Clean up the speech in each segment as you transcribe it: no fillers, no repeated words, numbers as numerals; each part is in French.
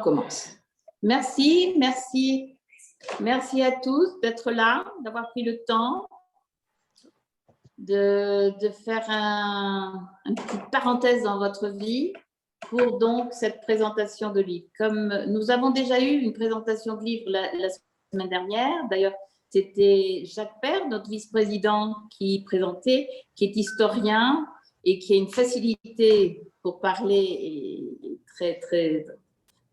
commence. Merci, merci, merci à tous d'être là, d'avoir pris le temps de faire une petite parenthèse dans votre vie pour donc cette présentation de livre. Comme nous avons déjà eu une présentation de livre la semaine dernière, d'ailleurs, c'était Jacques Père, notre vice-président, qui présentait, qui est historien et qui a une facilité pour parler et très, très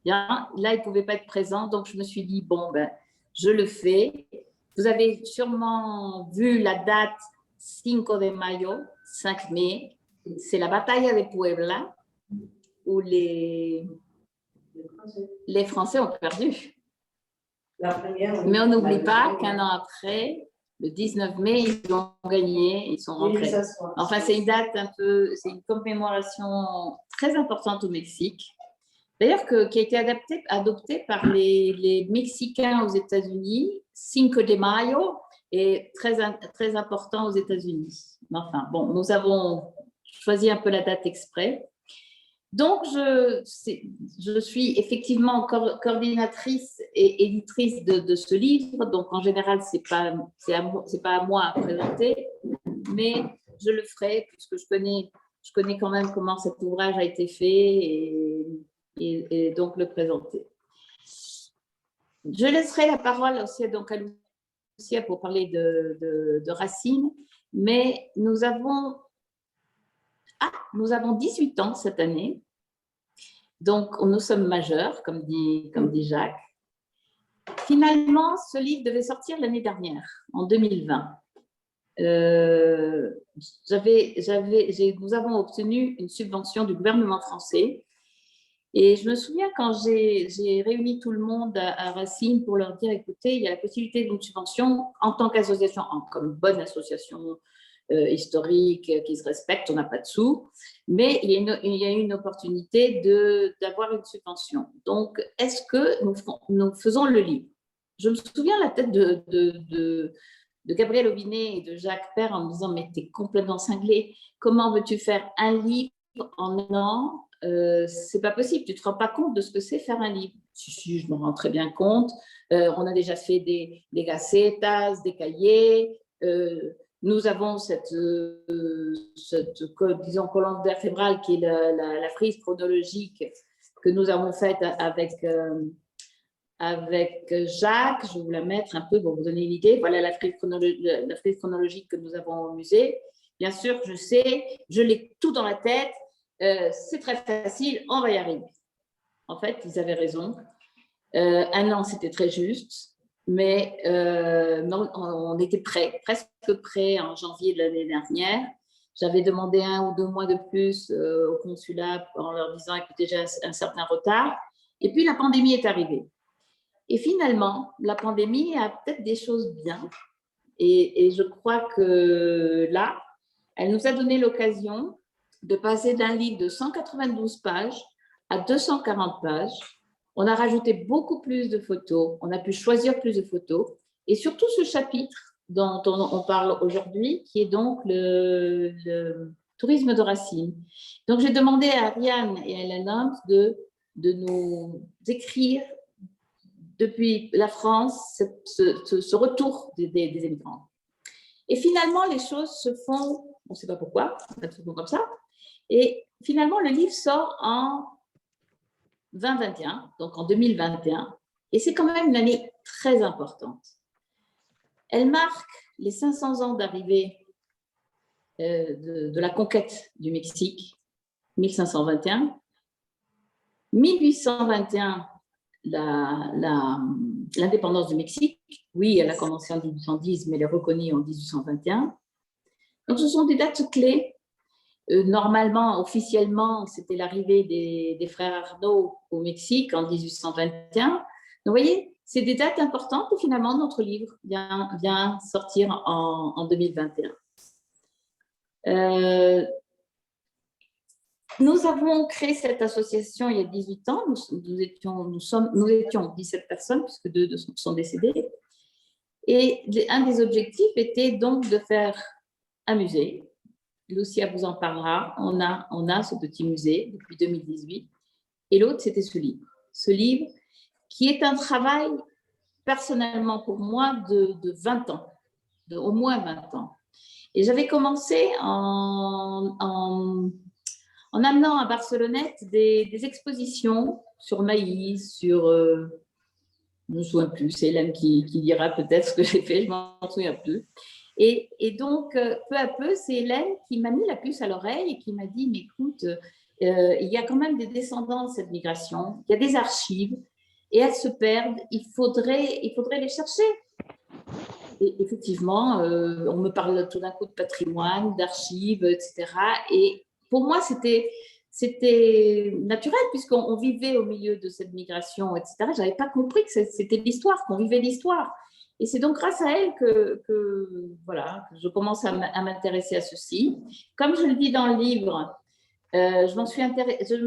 bien. Là, il ne pouvait pas être présent, donc je me suis dit, bon, ben, je le fais. Vous avez sûrement vu la date 5 de Mayo, 5 mai, c'est la bataille de Puebla, où les Français ont perdu. Mais on n'oublie pas qu'un an après, le 19 mai, ils ont gagné, ils sont rentrés. Enfin, c'est une date un peu, c'est une commémoration très importante au Mexique. D'ailleurs, qui a été adoptée par les Mexicains aux États-Unis, 5 de Mayo, est très, très important aux États-Unis. Enfin, bon, nous avons choisi un peu la date exprès. Donc, je suis effectivement coordinatrice et éditrice de ce livre. Donc, en général, c'est pas à moi à présenter, mais je le ferai puisque je connais quand même comment cet ouvrage a été fait et donc le présenter. Je laisserai la parole aussi donc à Lucia pour parler de Racine, mais nous avons 18 ans cette année, donc nous sommes majeurs, comme dit Jacques. Finalement, ce livre devait sortir l'année dernière, en 2020. Nous avons obtenu une subvention du gouvernement français. Et je me souviens quand j'ai réuni tout le monde à Racine pour leur dire, écoutez, il y a la possibilité d'une subvention en tant qu'association, comme bonne association historique qui se respecte, on n'a pas de sous, mais il y a une opportunité d'avoir une subvention. Donc, est-ce que nous faisons le livre? Je me souviens la tête de Gabriel Aubinet et de Jacques Père en me disant, mais t'es complètement cinglé, comment veux-tu faire un livre en un an? C'est pas possible, tu te rends pas compte de ce que c'est faire un livre. Si, je me rends très bien compte. On a déjà fait des gacetas, des cahiers. Nous avons cette disons, colonne vertébrale qui est la frise chronologique que nous avons faite avec Jacques. Je vais vous la mettre un peu pour vous donner une idée. Voilà la frise chronologique que nous avons au musée. Bien sûr, je sais, je l'ai tout dans la tête. C'est très facile, on va y arriver. En fait, ils avaient raison. Un an, c'était très juste, mais on était prêts, presque prêts en janvier de l'année dernière. J'avais demandé 1 ou 2 mois de plus au consulat en leur disant, écoutez, j'ai un certain retard. Et puis, la pandémie est arrivée. Et finalement, la pandémie a peut-être des choses bien. Et je crois que là, elle nous a donné l'occasion de passer d'un livre de 192 pages à 240 pages. On a rajouté beaucoup plus de photos, on a pu choisir plus de photos. Et surtout ce chapitre dont on parle aujourd'hui, qui est donc le tourisme de Racine. Donc, j'ai demandé à Ariane et à Hélène de nous écrire depuis la France ce retour des émigrants. Et finalement, les choses se font, on ne sait pas pourquoi, elles se font comme ça. Et finalement, le livre sort en 2021, donc en 2021. Et c'est quand même une année très importante. Elle marque les 500 ans d'arrivée de la conquête du Mexique, 1521. 1821, l'indépendance du Mexique. Oui, elle a commencé en 1810, mais elle est reconnue en 1821. Donc, ce sont des dates clés. Normalement, officiellement, c'était l'arrivée des frères Arnaud au Mexique en 1821. Donc, vous voyez, c'est des dates importantes et finalement, notre livre vient sortir en 2021. Nous avons créé cette association il y a 18 ans. Nous étions 17 personnes, puisque 2 sont décédés. Et un des objectifs était donc de faire un musée. Lucia vous en parlera. On a ce petit musée depuis 2018. Et l'autre, c'était ce livre. ce livre, qui est un travail, personnellement pour moi, de 20 ans, au moins 20 ans. Et j'avais commencé en amenant à Barcelonnette des expositions sur Maïs, sur... je ne me souviens plus, c'est Hélène qui dira peut-être ce que j'ai fait, je ne m'en souviens plus. Et donc, peu à peu, c'est Hélène qui m'a mis la puce à l'oreille et qui m'a dit, mais écoute, il y a quand même des descendants de cette migration, il y a des archives, et elles se perdent, il faudrait les chercher. Et effectivement, on me parle tout d'un coup de patrimoine, d'archives, etc. Et pour moi, c'était naturel, puisqu'on vivait au milieu de cette migration, etc. Je n'avais pas compris que c'était l'histoire, qu'on vivait l'histoire. Et c'est donc grâce à elle que je commence à m'intéresser à ceci. Comme je le dis dans le livre, je me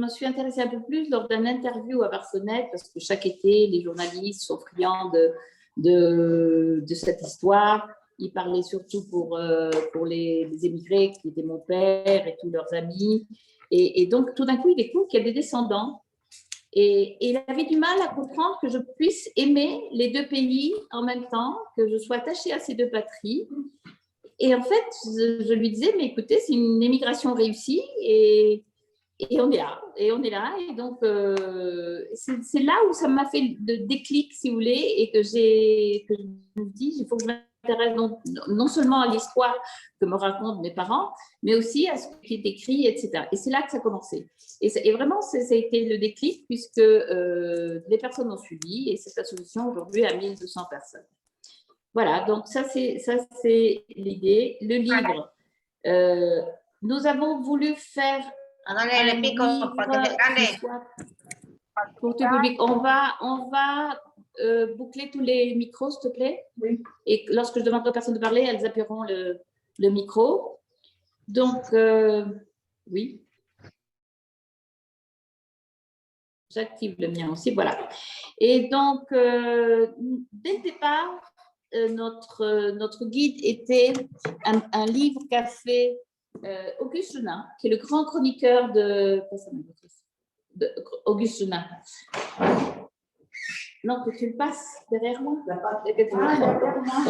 suis intéressée un peu plus lors d'un interview à Barcelonnette, parce que chaque été, les journalistes sont friands de cette histoire. Ils parlaient surtout pour les émigrés qui étaient mon père et tous leurs amis. Et donc, tout d'un coup, il découvre qu'il y a des descendants. Et il avait du mal à comprendre que je puisse aimer les deux pays en même temps, que je sois attachée à ces deux patries. Et en fait, je lui disais, mais écoutez, c'est une émigration réussie et on est là. Et on est là. Et donc, c'est là où ça m'a fait le déclic, si vous voulez, et que je me dis, il faut que je m'intéresse non seulement à l'histoire que me racontent mes parents, mais aussi à ce qui est écrit, etc. Et c'est là que ça a commencé. Et vraiment, ça a été le déclic, puisque les personnes ont suivi, et cette association aujourd'hui a 1200 personnes. Voilà, donc ça c'est l'idée. Le livre, nous avons voulu faire un livre qui soit pour tout public. On va boucler tous les micros, s'il te plaît. Oui. Et lorsque je demande aux personnes de parler, elles appuieront le micro. Donc, oui. J'active le mien aussi, voilà. Et donc, dès le départ, notre guide était un livre qu'a fait Auguste Genin, qui est le grand chroniqueur de Auguste Genin. Non, que tu le passes derrière moi.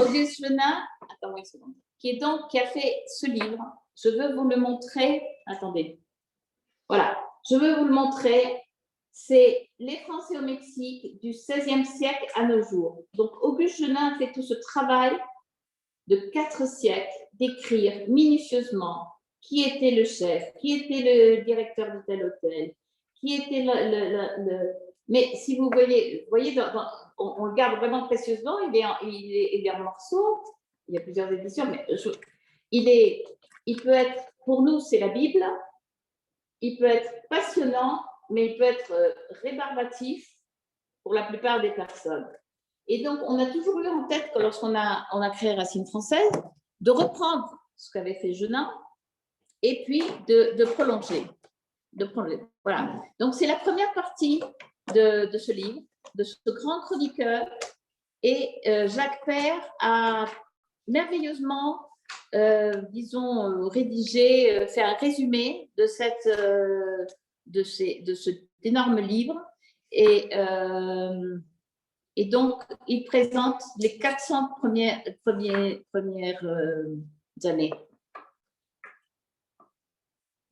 Auguste Genin, attends une seconde, qui a fait ce livre. Je veux vous le montrer. Attendez. Voilà, je veux vous le montrer. C'est les Français au Mexique du XVIe siècle à nos jours. Donc, Auguste Genin a fait tout ce travail de 4 siècles d'écrire minutieusement qui était le chef, qui était le directeur de tel hôtel, qui était Mais si vous voyez on le garde vraiment précieusement, il est en morceaux, il y a plusieurs éditions, mais il peut être, pour nous, c'est la Bible, il peut être passionnant, mais il peut être rébarbatif pour la plupart des personnes. Et donc, on a toujours eu en tête que lorsqu'on a créé Racines françaises, de reprendre ce qu'avait fait Genin et puis de prolonger. Voilà. Donc, c'est la première partie de ce livre, de ce grand chroniqueur. Et Jacques Père a merveilleusement, rédigé, fait un résumé de cet énorme livre. Et donc, il présente les 400 premières années.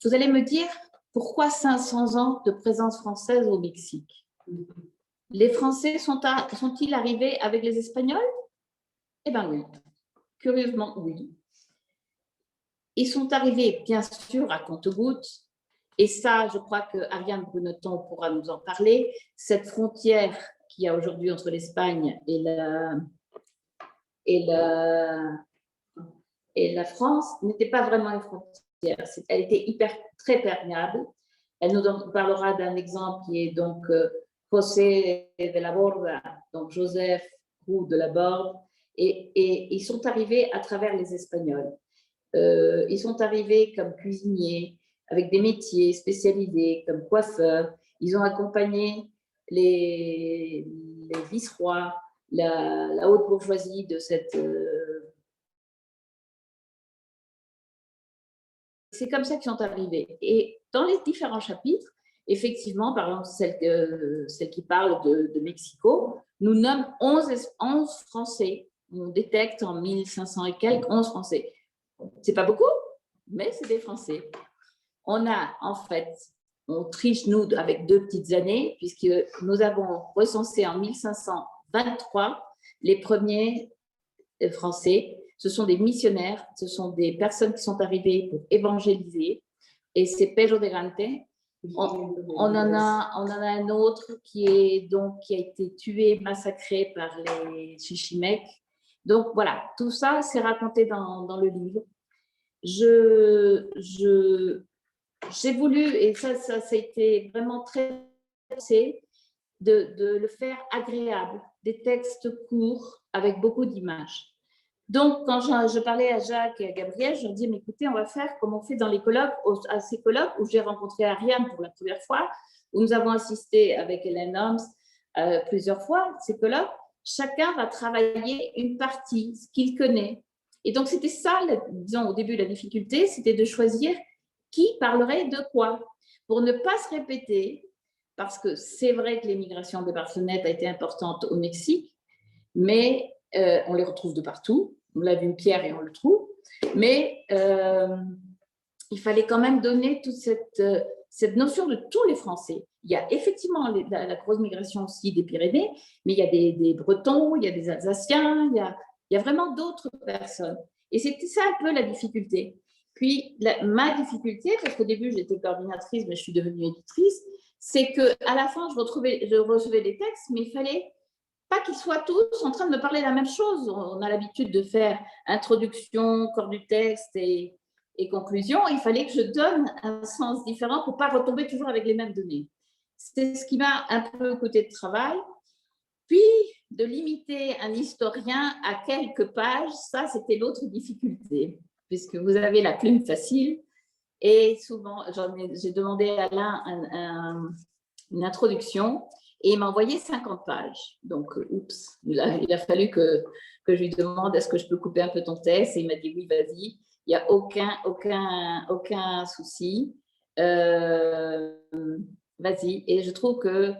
Vous allez me dire, pourquoi 500 ans de présence française au Mexique? Les Français sont-ils arrivés avec les Espagnols? Eh bien oui, curieusement oui. Ils sont arrivés, bien sûr, à compte-gouttes. Et ça, je crois que Ariane Bruneton pourra nous en parler. Cette frontière qu'il y a aujourd'hui entre l'Espagne et la France n'était pas vraiment une frontière. Elle était très perméable. Elle nous parlera d'un exemple qui est donc José de la Borda, donc Joseph Roux de la Borde, et ils sont arrivés à travers les Espagnols. Ils sont arrivés comme cuisiniers, avec des métiers spécialisés, comme coiffeurs. Ils ont accompagné les vice-rois, la haute bourgeoisie de cette... C'est comme ça qu'ils sont arrivés. Et dans les différents chapitres, effectivement, par exemple, celle qui parle de Mexico, nous nomme 11 Français. On détecte en 1500 et quelques 11 Français. C'est pas beaucoup, mais c'est des Français. On a, en fait, on triche, nous, avec 2 petites années, puisque nous avons recensé en 1523 les premiers Français. Ce sont des missionnaires, ce sont des personnes qui sont arrivées pour évangéliser. Et c'est Pedro de Gante. On en a un autre qui a été tué, massacré par les Chichimecs. Donc voilà, tout ça, c'est raconté dans le livre. J'ai voulu, et ça a été vraiment très pensé, de le faire agréable, des textes courts avec beaucoup d'images. Donc, quand je parlais à Jacques et à Gabriel, je leur dis, mais écoutez, on va faire comme on fait dans les colloques, à ces colloques où j'ai rencontré Ariane pour la première fois, où nous avons assisté avec Hélène Holmes plusieurs fois, ces colloques, chacun va travailler une partie, ce qu'il connaît. Et donc, c'était ça, disons, au début, la difficulté, c'était de choisir qui parlerait de quoi, pour ne pas se répéter, parce que c'est vrai que l'émigration des Barcelonettes a été importante au Mexique, mais on les retrouve de partout. On l'a vu une pierre et on le trouve. Mais il fallait quand même donner toute cette notion de tous les Français. Il y a effectivement la grosse migration aussi des Pyrénées, mais il y a des Bretons, il y a des Alsaciens, il y a vraiment d'autres personnes. Et c'était ça un peu la difficulté. Puis ma difficulté, parce qu'au début j'étais coordinatrice, mais je suis devenue éditrice, c'est qu'à la fin je recevais les textes, mais il fallait pas qu'ils soient tous en train de me parler de la même chose. On a l'habitude de faire introduction, corps du texte et conclusion. Il fallait que je donne un sens différent pour ne pas retomber toujours avec les mêmes données. C'est ce qui m'a un peu coûté de travail. Puis, de limiter un historien à quelques pages, ça, c'était l'autre difficulté, puisque vous avez la plume facile. Et souvent, j'ai demandé à Alain une introduction. Et il m'a envoyé 50 pages. Donc, oups, il a fallu que je lui demande est-ce que je peux couper un peu ton texte. Et il m'a dit oui, vas-y, il n'y a aucun souci. Vas-y. Et je trouve que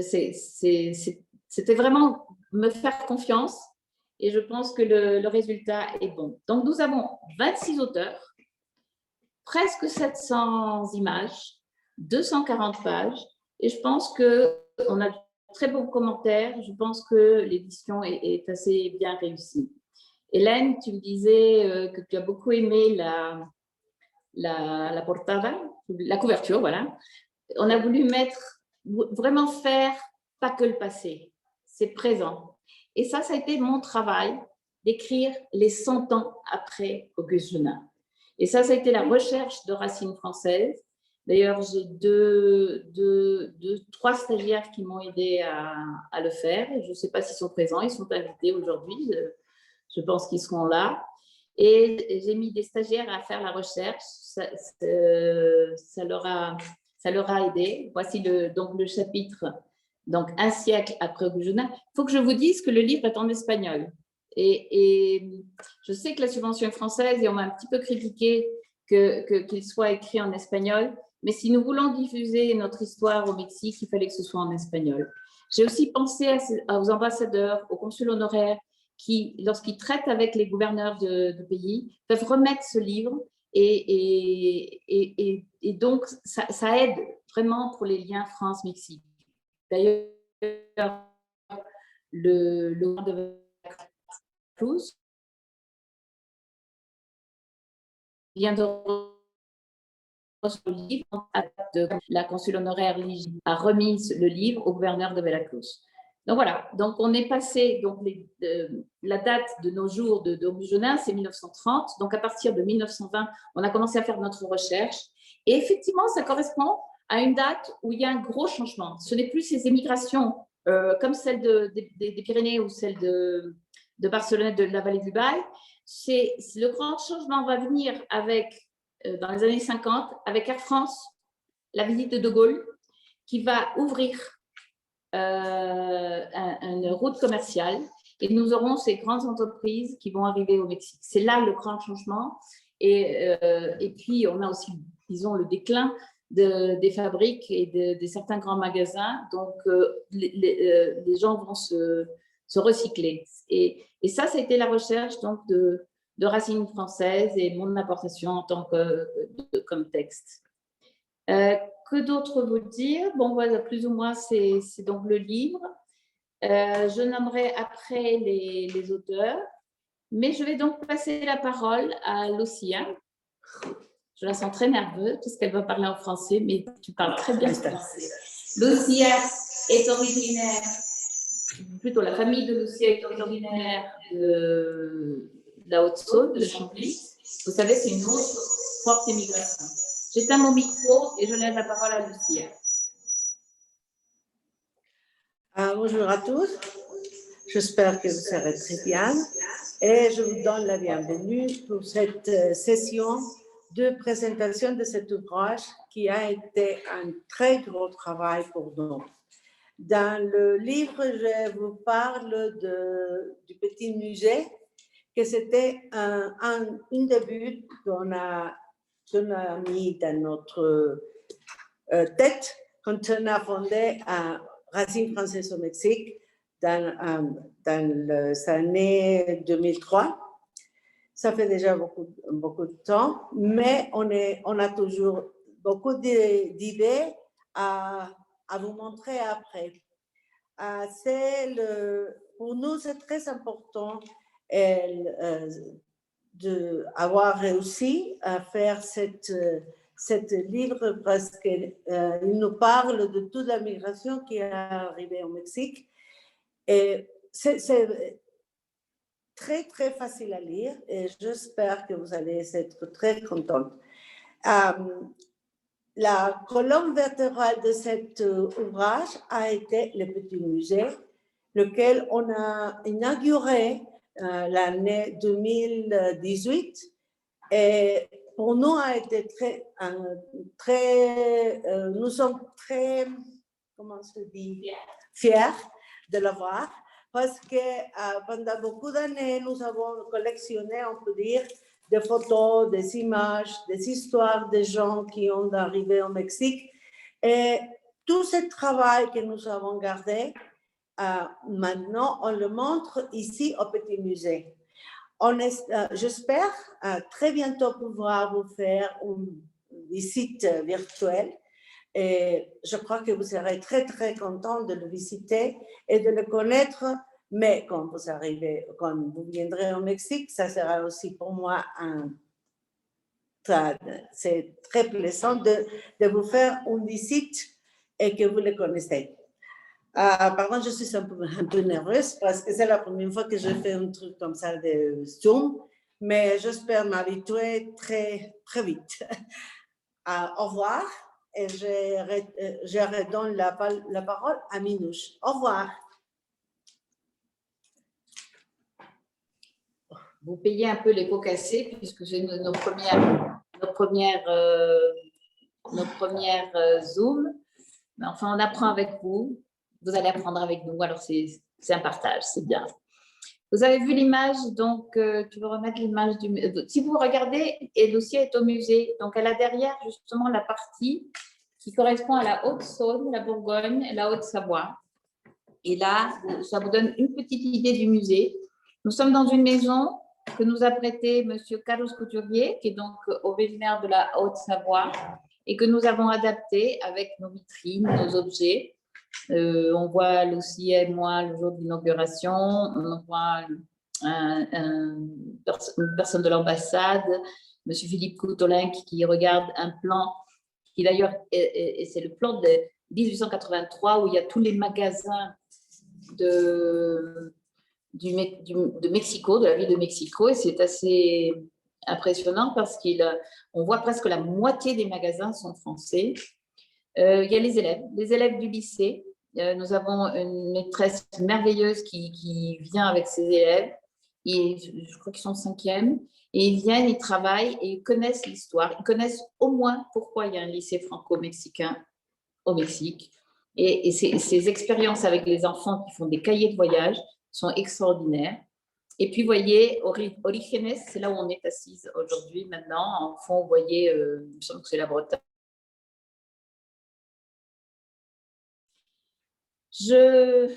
c'était vraiment me faire confiance. Et je pense que le résultat est bon. Donc, nous avons 26 auteurs, presque 700 images, 240 pages. Et je pense qu'on a de très bons commentaires. Je pense que l'édition est assez bien réussie. Hélène, tu me disais que tu as beaucoup aimé la portada, la couverture, voilà. On a voulu vraiment faire pas que le passé, c'est présent. Et ça a été mon travail d'écrire les 100 ans après Auguste Genin. Et ça a été la recherche de racines françaises. D'ailleurs, j'ai trois stagiaires qui m'ont aidé à le faire. Je ne sais pas s'ils sont présents, ils sont invités aujourd'hui. Je pense qu'ils seront là. Et j'ai mis des stagiaires à faire la recherche. Ça leur a aidé. Voici donc le chapitre, donc un siècle après Auguste Genin. Il faut que je vous dise que le livre est en espagnol. Et je sais que la subvention est française et on m'a un petit peu critiqué qu'il soit écrit en espagnol. Mais si nous voulons diffuser notre histoire au Mexique, il fallait que ce soit en espagnol. J'ai aussi pensé aux ambassadeurs, aux consuls honoraires qui, lorsqu'ils traitent avec les gouverneurs de pays, peuvent remettre ce livre. Et donc, ça aide vraiment pour les liens France-Mexique. D'ailleurs, le de Veracruz vient de le livre, la consul honoraire a remis le livre au gouverneur de Veracruz. Donc voilà, donc on est passé, donc la date de nos jours d'Auguste Genin, c'est 1930. Donc à partir de 1920, on a commencé à faire notre recherche. Et effectivement, ça correspond à une date où il y a un gros changement. Ce n'est plus ces émigrations comme celle des Pyrénées ou celle de Barcelone, de la vallée du Bail. Le grand changement va venir dans les années 50, avec Air France, la visite de Gaulle, qui va ouvrir une route commerciale et nous aurons ces grandes entreprises qui vont arriver au Mexique. C'est là le grand changement. Et puis, on a aussi, disons, le déclin des fabriques et de certains grands magasins. Donc, les gens vont se recycler. Et ça, c'était la recherche donc, de racines françaises et mon apportation en tant comme texte. Que d'autre vous dire? Bon, voilà, plus ou moins, c'est donc le livre. Je nommerai après les auteurs, mais je vais donc passer la parole à Lucia. Je la sens très nerveuse parce qu'elle va parler en français, mais tu parles très bien français. Lucia est originaire, plutôt la famille de Lucia est originaire de la Haute-Saône, de Chambly. Vous savez, c'est une grosse, forte immigration. J'éteins mon micro et je laisse la parole à Lucia. Bonjour à tous, j'espère que vous serez très bien et je vous donne la bienvenue pour cette session de présentation de cet ouvrage qui a été un très gros travail pour nous. Dans le livre, je vous parle du petit musée, que c'était un début qu'on a mis dans notre tête quand on a fondé Racines françaises au Mexique dans les années 2003. Ça fait déjà beaucoup de temps, mais on a toujours beaucoup d'idées à vous montrer après. Pour nous, c'est très important d'avoir réussi à faire cette livre parce qu'il nous parle de toute la migration qui est arrivée au Mexique. Et c'est très, très facile à lire et j'espère que vous allez être très contents. La colonne vertébrale de cet ouvrage a été le petit musée, lequel on a inauguré l'année 2018 et pour nous a été nous sommes très, comment se dit, fiers de l'avoir parce que pendant beaucoup d'années, nous avons collectionné, on peut dire, des photos, des images, des histoires des gens qui ont arrivé au Mexique. Et tout ce travail que nous avons gardé, maintenant, on le montre ici au Petit Musée. J'espère très bientôt pouvoir vous faire une visite virtuelle. Et je crois que vous serez très, très content de le visiter et de le connaître. Mais quand vous viendrez au Mexique, ça sera aussi pour moi c'est très plaisant de vous faire une visite et que vous le connaissez. Par contre, je suis un peu nerveuse parce que c'est la première fois que je fais un truc comme ça de Zoom, mais j'espère m'habituer très, très vite. Au revoir et je redonne la parole à Minouche. Au revoir. Vous payez un peu les pots cassés puisque c'est nos premières Zoom. Mais enfin, on apprend avec vous. Vous allez apprendre avec nous. Alors, c'est un partage, c'est bien. Vous avez vu l'image, donc tu veux remettre l'image du... Si vous regardez, Lucia est au musée. Donc, elle a derrière justement la partie qui correspond à la Haute-Saône, la Bourgogne et la Haute-Savoie. Et là, ça vous donne une petite idée du musée. Nous sommes dans une maison que nous a prêtée M. Carlos Couturier, qui est donc originaire de la Haute-Savoie, et que nous avons adapté avec nos vitrines, nos objets. On voit Lucie et moi le jour de l'inauguration, on voit une personne de l'ambassade, M. Philippe Coutolin qui regarde un plan, qui d'ailleurs, c'est le plan de 1883 où il y a tous les magasins de Mexico, de la ville de Mexico, et c'est assez impressionnant parce qu'on voit presque la moitié des magasins sont français. Il y a les élèves du lycée. Nous avons une maîtresse merveilleuse qui vient avec ses élèves. Et je crois qu'ils sont 5e. Et ils viennent, ils travaillent et ils connaissent l'histoire. Ils connaissent au moins pourquoi il y a un lycée franco-mexicain au Mexique. Et ces expériences avec les enfants qui font des cahiers de voyage sont extraordinaires. Et puis, vous voyez, Orígenes, c'est là où on est assise aujourd'hui, maintenant. En fond, vous voyez, il me semble que c'est la Bretagne. Je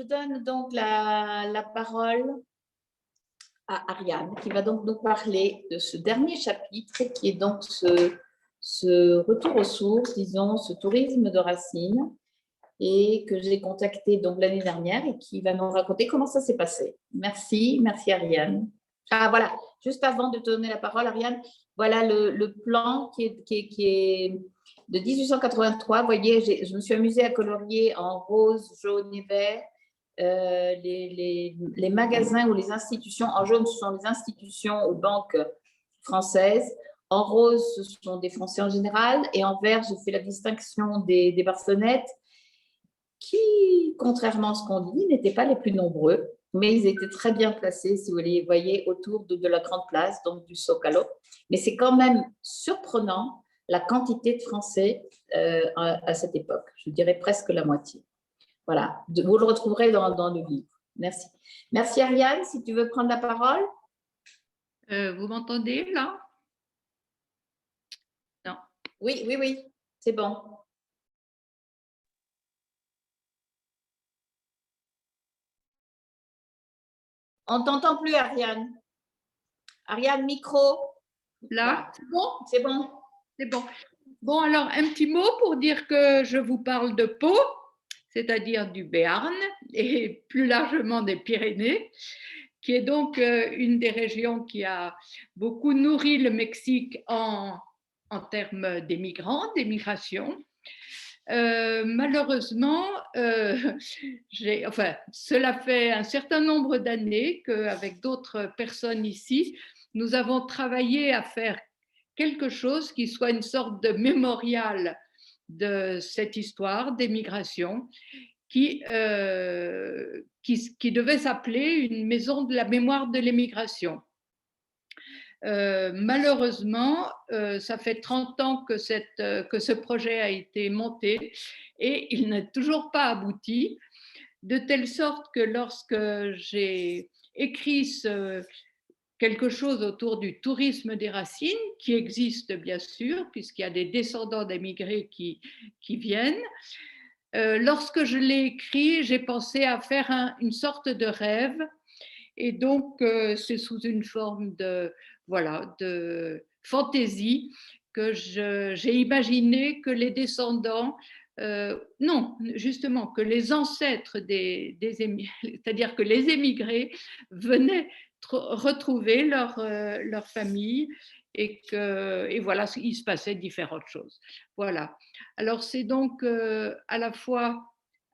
donne donc la parole à Ariane, qui va donc nous parler de ce dernier chapitre, qui est donc ce retour aux sources, disons, ce tourisme de racines, et que j'ai contacté donc l'année dernière et qui va nous raconter comment ça s'est passé. Merci Ariane. Ah voilà, juste avant de te donner la parole, Ariane, voilà le plan qui est de 1883. Vous voyez, je me suis amusée à colorier en rose, jaune et vert les magasins ou les institutions. En jaune, ce sont les institutions ou banques françaises. En rose, ce sont des Français en général. Et en vert, j'ai fait la distinction des Barcelonettes qui, contrairement à ce qu'on dit, n'étaient pas les plus nombreux, mais ils étaient très bien placés, si vous les voyez, autour de la grande place, donc du Zocalo. Mais c'est quand même surprenant la quantité de Français à cette époque. Je dirais presque la moitié. Voilà, vous le retrouverez dans le livre. Merci. Merci Ariane, si tu veux prendre la parole. Vous m'entendez là? Non. Oui, c'est bon. On ne t'entend plus, Ariane. Ariane, micro. Là, c'est bon? C'est bon. C'est bon. Bon, alors, un petit mot pour dire que je vous parle de Pau, c'est-à-dire du Béarn et plus largement des Pyrénées, qui est donc une des régions qui a beaucoup nourri le Mexique en termes d'émigration. Malheureusement, cela fait un certain nombre d'années qu'avec d'autres personnes ici, nous avons travaillé à faire quelque chose qui soit une sorte de mémorial de cette histoire d'émigration qui devait s'appeler une maison de la mémoire de l'émigration. Malheureusement, ça fait 30 ans que ce projet a été monté et il n'a toujours pas abouti, de telle sorte que lorsque j'ai écrit quelque chose autour du tourisme des racines, qui existe bien sûr, puisqu'il y a des descendants d'émigrés qui viennent, lorsque je l'ai écrit, j'ai pensé à faire une sorte de rêve. Et donc, c'est sous une forme de fantaisie que j'ai imaginé que les descendants, non, justement, que les ancêtres c'est-à-dire que les émigrés venaient retrouver leur famille et voilà, il se passait différentes choses. Voilà. Alors, c'est donc à la fois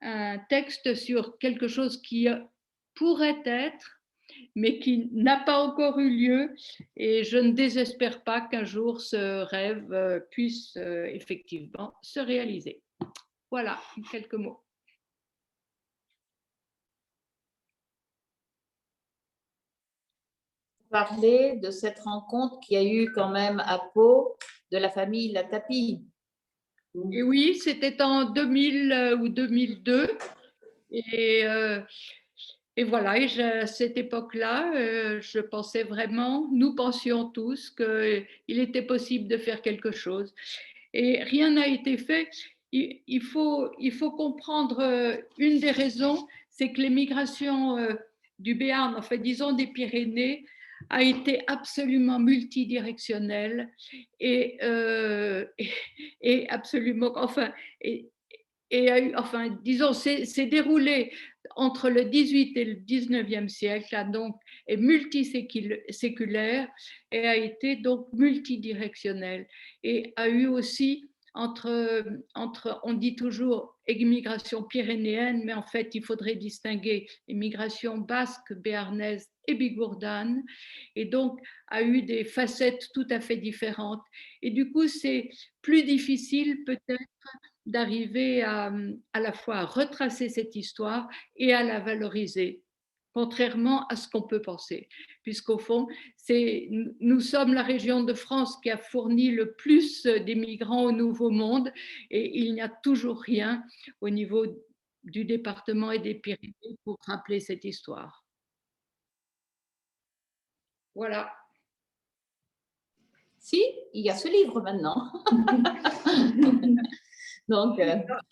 un texte sur quelque chose qui pourrait être, mais qui n'a pas encore eu lieu, et je ne désespère pas qu'un jour ce rêve puisse effectivement se réaliser. Voilà, quelques mots. Parler de cette rencontre qu'il y a eu quand même à Pau de la famille Latapie. Et oui, c'était en 2000 ou 2002. Et voilà, et à cette époque-là, je pensais vraiment, nous pensions tous qu'il était possible de faire quelque chose. Et rien n'a été fait. Il faut comprendre une des raisons, c'est que l'émigration du Béarn, disons des Pyrénées, a été absolument multidirectionnelle et absolument, disons, c'est déroulé entre le 18 et le 19e siècle, donc est multiséculaire et a été donc multidirectionnel et a eu aussi on dit toujours immigration pyrénéenne, mais en fait il faudrait distinguer immigration basque, béarnaise et bigourdane, et donc a eu des facettes tout à fait différentes, et du coup c'est plus difficile peut-être d'arriver à la fois à retracer cette histoire et à la valoriser, contrairement à ce qu'on peut penser, puisqu'au fond, nous sommes la région de France qui a fourni le plus d'immigrants au Nouveau Monde, et il n'y a toujours rien au niveau du département et des Pyrénées pour rappeler cette histoire. Voilà. Si, il y a ce livre maintenant. Donc,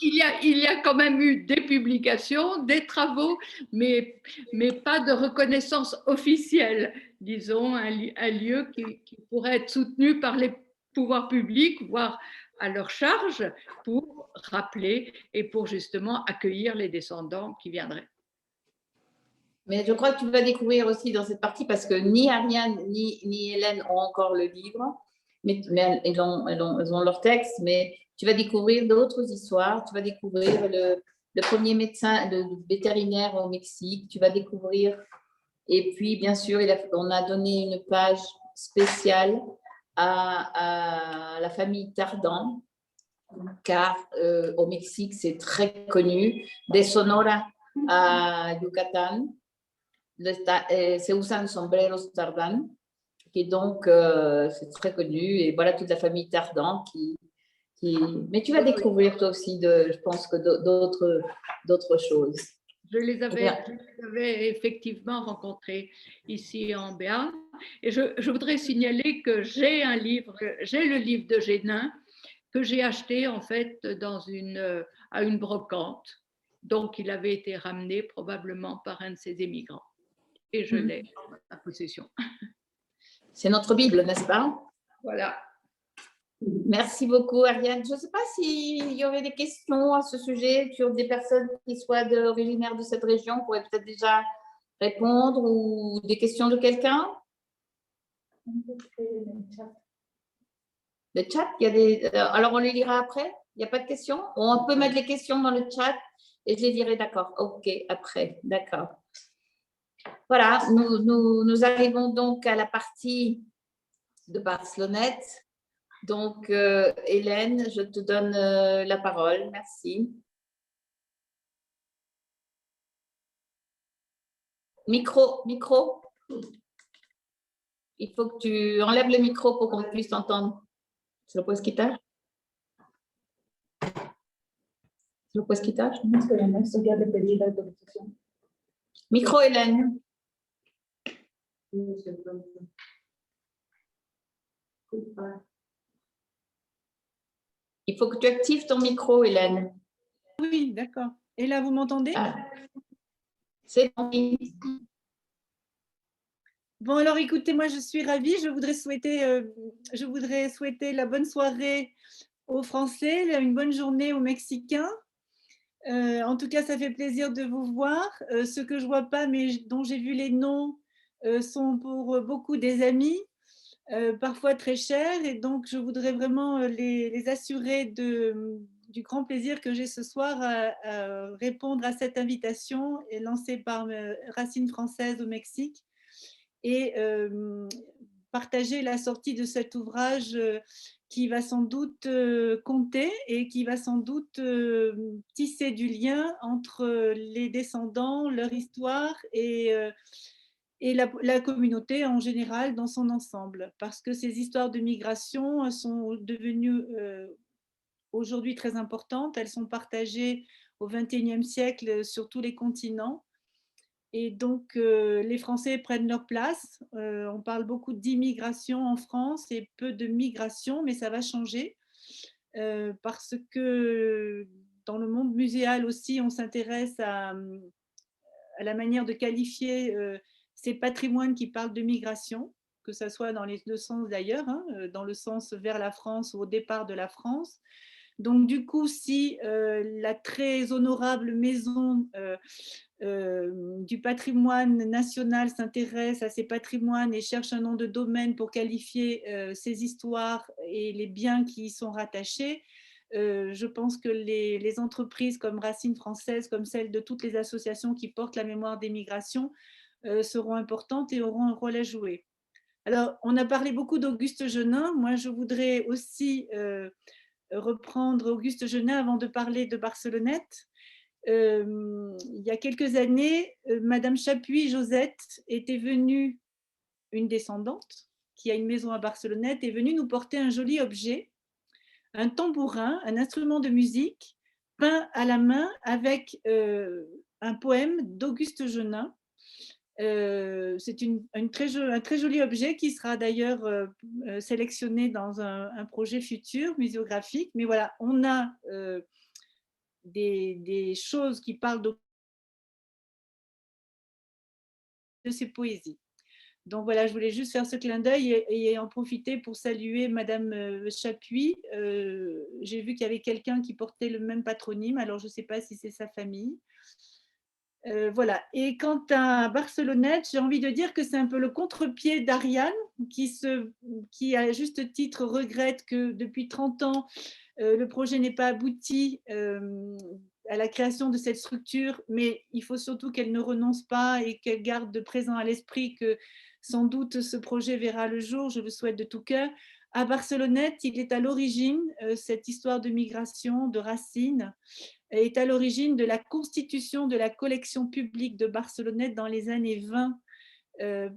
Il y a quand même eu des publications, des travaux, mais pas de reconnaissance officielle. Disons, un lieu qui pourrait être soutenu par les pouvoirs publics, voire à leur charge, pour rappeler et pour justement accueillir les descendants qui viendraient. mais je crois que tu vas découvrir aussi dans cette partie, parce que ni Ariane ni Hélène ont encore le livre, mais elles ont leur texte, mais tu vas découvrir d'autres histoires. Tu vas découvrir le premier médecin, le vétérinaire au Mexique. Tu vas découvrir, et puis bien sûr, on a donné une page spéciale à la famille Tardan, car au Mexique, c'est très connu, de Sonora à Yucatán, se usan sombreros Tardan, et donc c'est très connu, et voilà toute la famille Tardan qui... Mais tu vas découvrir toi aussi, je pense, que d'autres choses. Je les avais effectivement rencontrés ici en Béarn. Et je voudrais signaler que j'ai le livre de Génin que j'ai acheté en fait à une brocante. Donc, il avait été ramené probablement par un de ces émigrants. Et je l'ai en ma possession. C'est notre Bible, n'est-ce pas? Voilà. Merci beaucoup, Ariane. Je ne sais pas s'il y aurait des questions à ce sujet sur des personnes qui soient originaires de cette région, pourraient peut-être déjà répondre, ou des questions de quelqu'un? Le chat, il y a des... alors, on les lira après? Il n'y a pas de questions? On peut mettre les questions dans le chat et je les dirai, d'accord. Ok, après, d'accord. Voilà, nous arrivons donc à la partie de Barcelonnette. Donc, Hélène, je te donne la parole. Merci. Micro. Il faut que tu enlèves le micro pour qu'on puisse t'entendre. ¿Se lo puedes quitar? ¿Se lo puedes quitar? Micro, Hélène. Il faut que tu actives ton micro, Hélène. Oui, d'accord. Et là, vous m'entendez? C'est bon. Bon, alors écoutez, moi je suis ravie. Je voudrais souhaiter la bonne soirée aux Français, une bonne journée aux Mexicains. En tout cas, ça fait plaisir de vous voir. Ceux que je ne vois pas, mais dont j'ai vu les noms, sont pour beaucoup des amis, parfois très chers. Et donc, je voudrais vraiment les assurer du grand plaisir que j'ai ce soir à répondre à cette invitation lancée par Racines françaises au Mexique, et partager la sortie de cet ouvrage qui va sans doute compter et qui va sans doute tisser du lien entre les descendants, leur histoire et la communauté en général dans son ensemble. Parce que ces histoires de migration sont devenues aujourd'hui très importantes. Elles sont partagées au XXIe siècle sur tous les continents. Et donc, les Français prennent leur place. On parle beaucoup d'immigration en France et peu de migration, mais ça va changer parce que dans le monde muséal aussi, on s'intéresse à la manière de qualifier ces patrimoines qui parlent de migration, que ce soit dans les deux sens d'ailleurs, hein, dans le sens vers la France ou au départ de la France. Donc, du coup, si la très honorable maison du patrimoine national s'intéresse à ces patrimoines et cherche un nom de domaine pour qualifier ces histoires et les biens qui y sont rattachés, je pense que les entreprises comme Racines françaises, comme celles de toutes les associations qui portent la mémoire des migrations, seront importantes et auront un rôle à jouer. Alors, on a parlé beaucoup d'Auguste Genin. Moi, je voudrais aussi reprendre Auguste Genin avant de parler de Barcelonnette. Il y a quelques années, Madame Chapuis Josette était venue, une descendante qui a une maison à Barcelonnette, est venue nous porter un joli objet, un tambourin, un instrument de musique peint à la main avec un poème d'Auguste Genin C'est un très joli objet qui sera d'ailleurs sélectionné dans un projet futur muséographique. Mais voilà, on a des choses qui parlent de ces poésies. Donc voilà, je voulais juste faire ce clin d'œil et en profiter pour saluer Madame Chapuis. J'ai vu qu'il y avait quelqu'un qui portait le même patronyme, alors je ne sais pas si c'est sa famille. Voilà. Et quant à Barcelonnette, j'ai envie de dire que c'est un peu le contre-pied d'Ariane, qui à juste titre regrette que depuis 30 ans, le projet n'est pas abouti à la création de cette structure, mais il faut surtout qu'elle ne renonce pas et qu'elle garde de présent à l'esprit que sans doute ce projet verra le jour, je le souhaite de tout cœur. À Barcelonnette, il est à l'origine, cette histoire de migration, de racines, est à l'origine de la constitution de la collection publique de Barcelonnette dans les années 20,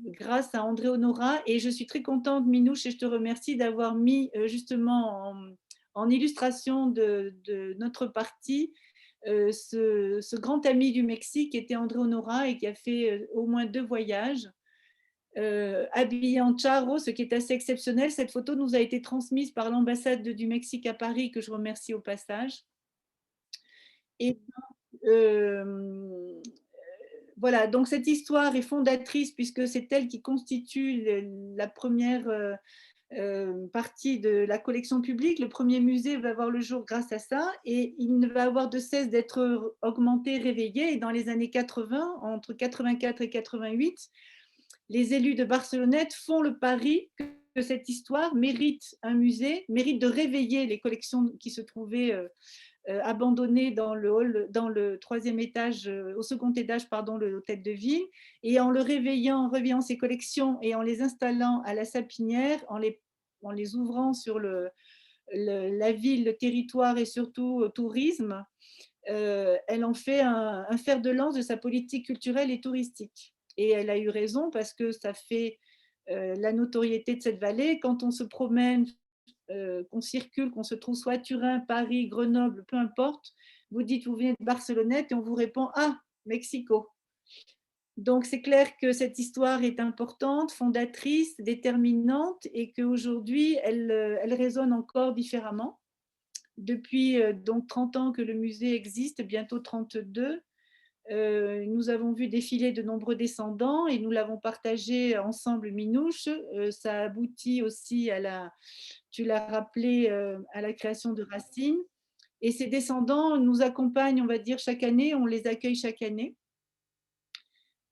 grâce à André Honorat. Et je suis très contente, Minouche, et je te remercie d'avoir mis justement en illustration de notre partie ce grand ami du Mexique qui était André Honorat et qui a fait au moins 2 voyages. Habillé en charro, ce qui est assez exceptionnel. Cette photo nous a été transmise par l'ambassade du Mexique à Paris, que je remercie au passage. Et voilà, donc cette histoire est fondatrice puisque c'est elle qui constitue la première partie de la collection publique. Le premier musée va voir le jour grâce à ça et il ne va avoir de cesse d'être augmenté, réveillé. Et dans les années 80, entre 84 et 88, les élus de Barcelonnette font le pari que cette histoire mérite un musée, mérite de réveiller les collections qui se trouvaient abandonnées dans le hall, dans le troisième étage, au second étage, pardon, l'hôtel de ville, et en le réveillant, en réveillant ces collections et en les installant à la Sapinière, en les ouvrant sur la ville, le territoire et surtout au tourisme, elle en fait un fer de lance de sa politique culturelle et touristique. Et elle a eu raison parce que ça fait la notoriété de cette vallée. Quand on se promène, qu'on circule, qu'on se trouve soit à Turin, Paris, Grenoble, peu importe, vous dites vous venez de Barcelonnette et on vous répond ah, Mexico. Donc c'est clair que cette histoire est importante, fondatrice, déterminante et qu'aujourd'hui elle résonne encore différemment. Depuis donc 30 ans que le musée existe, bientôt 32, nous avons vu défiler de nombreux descendants et nous l'avons partagé ensemble, Minouche. Ça aboutit aussi tu l'as rappelé, à la création de Racine. Et ces descendants nous accompagnent, on va dire, chaque année, on les accueille chaque année.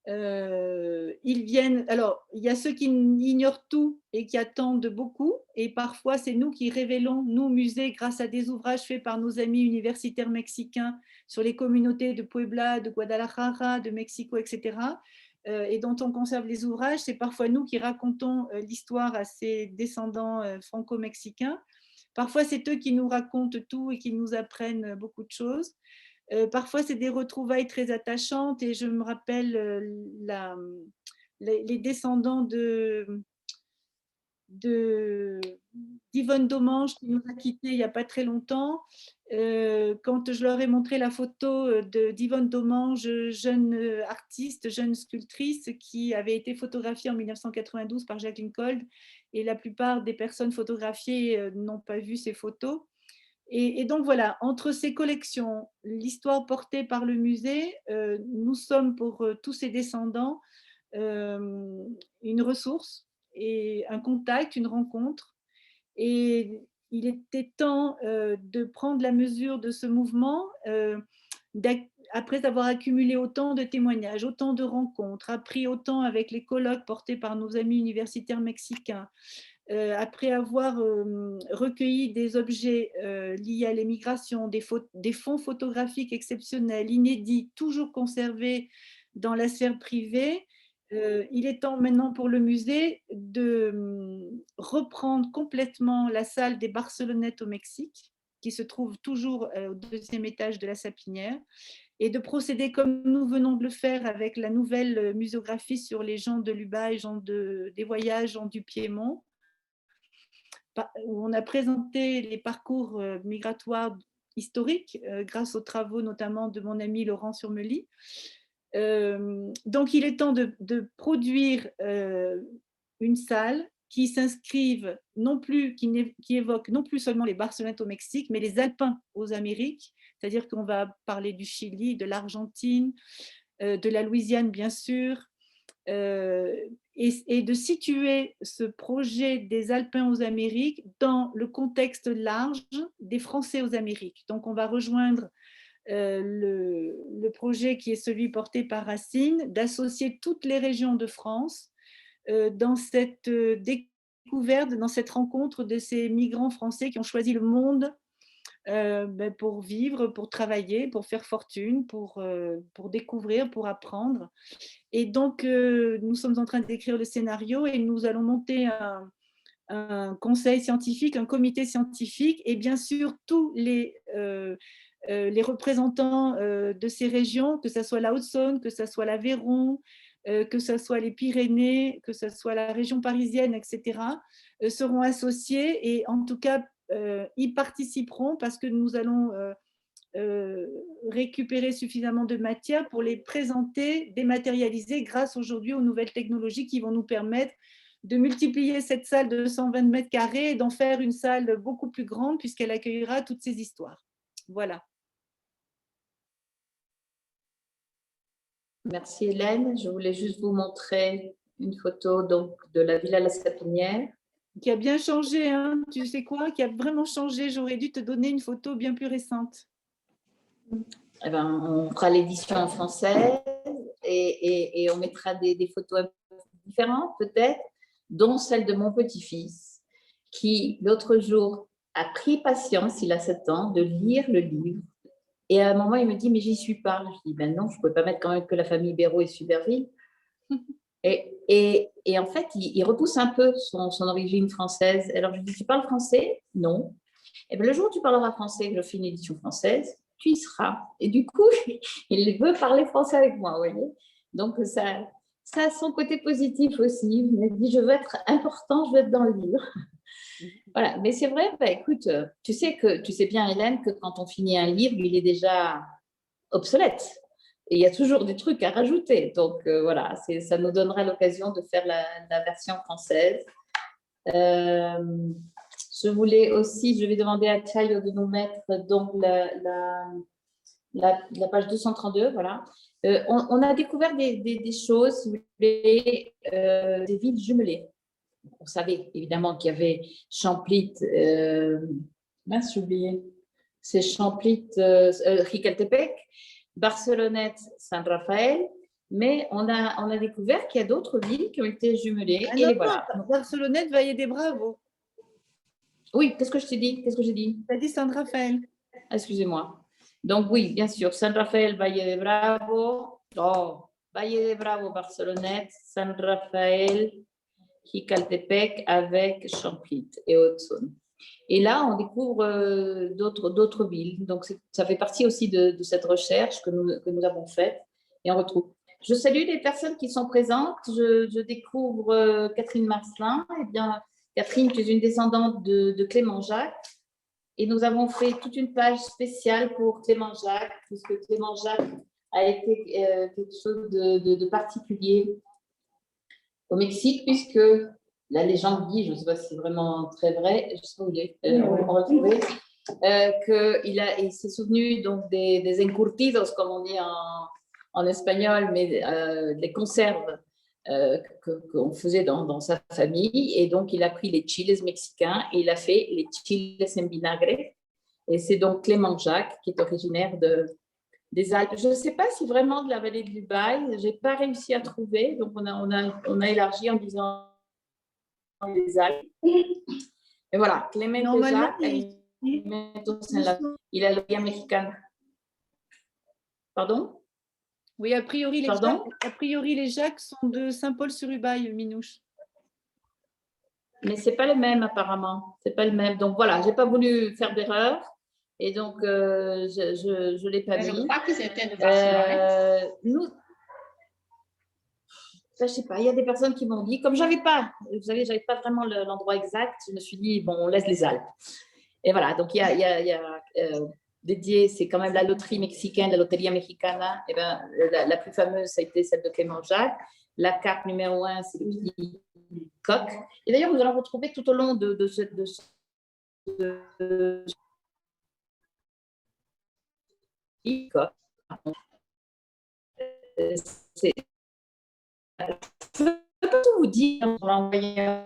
Ils viennent, alors il y a ceux qui ignorent tout et qui attendent beaucoup, et parfois c'est nous qui révélons, nous musées, grâce à des ouvrages faits par nos amis universitaires mexicains sur les communautés de Puebla, de Guadalajara, de Mexico, etc., et dont on conserve les ouvrages. C'est parfois nous qui racontons l'histoire à ces descendants franco-mexicains. Parfois c'est eux qui nous racontent tout et qui nous apprennent beaucoup de choses. Parfois, c'est des retrouvailles très attachantes et je me rappelle les descendants d'Yvonne Domange qui nous a quittés il n'y a pas très longtemps. Quand je leur ai montré la photo d'Yvonne Domange, jeune artiste, jeune sculptrice, qui avait été photographiée en 1992 par Jacqueline Cold, et la plupart des personnes photographiées n'ont pas vu ces photos. Et donc voilà, entre ces collections, l'histoire portée par le musée, nous sommes pour tous ces descendants une ressource et un contact, une rencontre. Et il était temps de prendre la mesure de ce mouvement après avoir accumulé autant de témoignages, autant de rencontres, appris autant avec les colloques portés par nos amis universitaires mexicains, après avoir recueilli des objets liés à l'émigration, des fonds photographiques exceptionnels, inédits, toujours conservés dans la sphère privée, il est temps maintenant pour le musée de reprendre complètement la salle des Barcelonnettes au Mexique, qui se trouve toujours au deuxième étage de la Sapinière, et de procéder comme nous venons de le faire avec la nouvelle muséographie sur les gens de Lubaï, gens des voyages, gens du Piémont, où on a présenté les parcours migratoires historiques grâce aux travaux notamment de mon ami Laurent Surmely. Donc, il est temps de produire une salle qui s'inscrive non plus, qui évoque non plus seulement les Barcelonettes au Mexique, mais les Alpins aux Amériques. C'est-à-dire qu'on va parler du Chili, de l'Argentine, de la Louisiane, bien sûr, et de situer ce projet des Alpins aux Amériques dans le contexte large des Français aux Amériques. Donc, on va rejoindre le projet qui est celui porté par Racine, d'associer toutes les régions de France dans cette découverte, dans cette rencontre de ces migrants français qui ont choisi le monde pour vivre, pour travailler, pour faire fortune, pour découvrir, pour apprendre. Et donc, nous sommes en train d'écrire le scénario et nous allons monter un conseil scientifique, un comité scientifique et bien sûr tous les représentants de ces régions, que ce soit la Haute-Saône, que ce soit l'Aveyron, que ce soit les Pyrénées, que ce soit la région parisienne, etc., seront associés et en tout cas y participeront parce que nous allons récupérer suffisamment de matière pour les présenter, dématérialiser grâce aujourd'hui aux nouvelles technologies qui vont nous permettre de multiplier cette salle de 120 mètres carrés et d'en faire une salle beaucoup plus grande puisqu'elle accueillera toutes ces histoires. Voilà. Merci Hélène. Je voulais juste vous montrer une photo donc, de la Villa La Sapinière. Qui a bien changé, hein, tu sais quoi, qui a vraiment changé. J'aurais dû te donner une photo bien plus récente. Eh ben, on fera l'édition en français et on mettra des photos un peu différentes peut-être, dont celle de mon petit-fils qui l'autre jour a pris patience, il a 7 ans, de lire le livre. Et à un moment, il me dit, mais j'y suis pas. Je dis, ben non, je ne pouvais pas mettre quand même que la famille Béraud et Suberville. Et en fait, il repousse un peu son origine française. Alors, je lui dis, tu parles français? Non. Et bien, le jour où tu parleras français, que je fais une édition française, tu y seras. Et du coup, il veut parler français avec moi, vous voyez. Donc, ça a son côté positif aussi. Il m'a dit, je veux être important, je veux être dans le livre. Voilà, mais c'est vrai, bah, écoute, tu sais bien, Hélène, que quand on finit un livre, il est déjà obsolète. Et il y a toujours des trucs à rajouter. Donc, voilà, ça nous donnera l'occasion de faire la version française. Je vais demander à Chayo de nous mettre donc la page 232, voilà. On a découvert des choses, si vous voulez, des villes jumelées. On savait évidemment qu'il y avait Champlit, mince, j'ai oublié, c'est Champlit, Jicaltepec, Barcelonnette, San Rafael, mais on a découvert qu'il y a d'autres villes qui ont été jumelées. Ah, et voilà. Barcelonnette, Valle de Bravo. Oui, qu'est-ce que je t'ai dit? Qu'est-ce que j'ai dit? Tu as dit San Rafael. Excusez-moi. Donc oui, bien sûr, San Rafael, Valle de Bravo, Valle de Bravo, Barcelonnette, San Rafael, Jicaltepec avec Champlit et Haute-Saône. Et là, on découvre d'autres villes. Donc, ça fait partie aussi de cette recherche que nous avons faite et on retrouve. Je salue les personnes qui sont présentes. Je découvre Catherine Marcelin. Eh bien, Catherine, tu es une descendante de Clément Jacques. Et nous avons fait toute une page spéciale pour Clément Jacques, puisque Clément Jacques a été quelque chose de particulier au Mexique, puisque la légende dit, je ne sais pas si c'est vraiment très vrai, je ne sais pas où il est, on va retrouver, qu'il s'est souvenu donc des encurtidos, comme on dit en espagnol, mais des conserves qu'on faisait dans sa famille. Et donc, il a pris les chiles mexicains et il a fait les chiles en vinagre. Et c'est donc Clément Jacques, qui est originaire des Alpes. Je ne sais pas si vraiment de la vallée de l'Ubaye, je n'ai pas réussi à trouver. Donc, on a élargi en disant les Alpes. Et voilà, Clément Jacques, il a le lien mexicain. Pardon? Oui, a priori, les Jacques sont de Saint-Paul-sur-Ubaye, Minouche. Mais ce n'est pas le même, apparemment. Ce n'est pas le même. Donc, voilà, je n'ai pas voulu faire d'erreur. Et donc, je ne l'ai pas mis. Je crois que c'était de Barcelonnette. Ça, je ne sais pas. Il y a des personnes qui m'ont dit, comme je n'avais pas, vous savez, je n'avais pas vraiment l'endroit exact, je me suis dit, bon, on laisse les Alpes. Et voilà, donc il y a dédiée, c'est quand même la loterie mexicaine, la Loteria Mexicana. Et ben, la plus fameuse, ça a été celle de Clément Jacques. La carte numéro 1, c'est le petit coq. Et d'ailleurs, vous allez retrouver tout au long de ce coq. Je peux pas tout vous dire, on l'a envoyé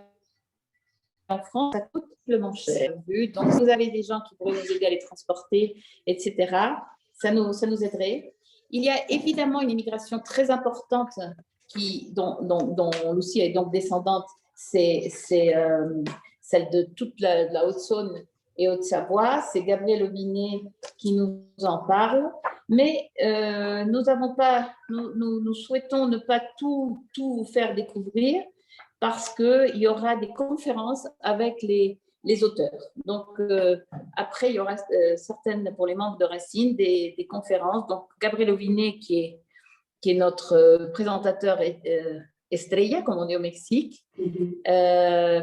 en France, ça coûte simplement cher. Donc, si vous avez des gens qui pourraient vous aider à les transporter, etc., ça nous aiderait. Il y a évidemment une immigration très importante dont Lucie est donc descendante, c'est celle de toute la Haute-Saône et Haute-Savoie. C'est Gabriel Aubinet qui nous en parle. Mais nous souhaitons ne pas tout vous faire découvrir parce qu'il y aura des conférences avec les auteurs. Donc, après, il y aura certaines, pour les membres de Racine, des conférences. Donc, Gabriel Aubinet, qui est notre présentateur estrella, comme on dit au Mexique,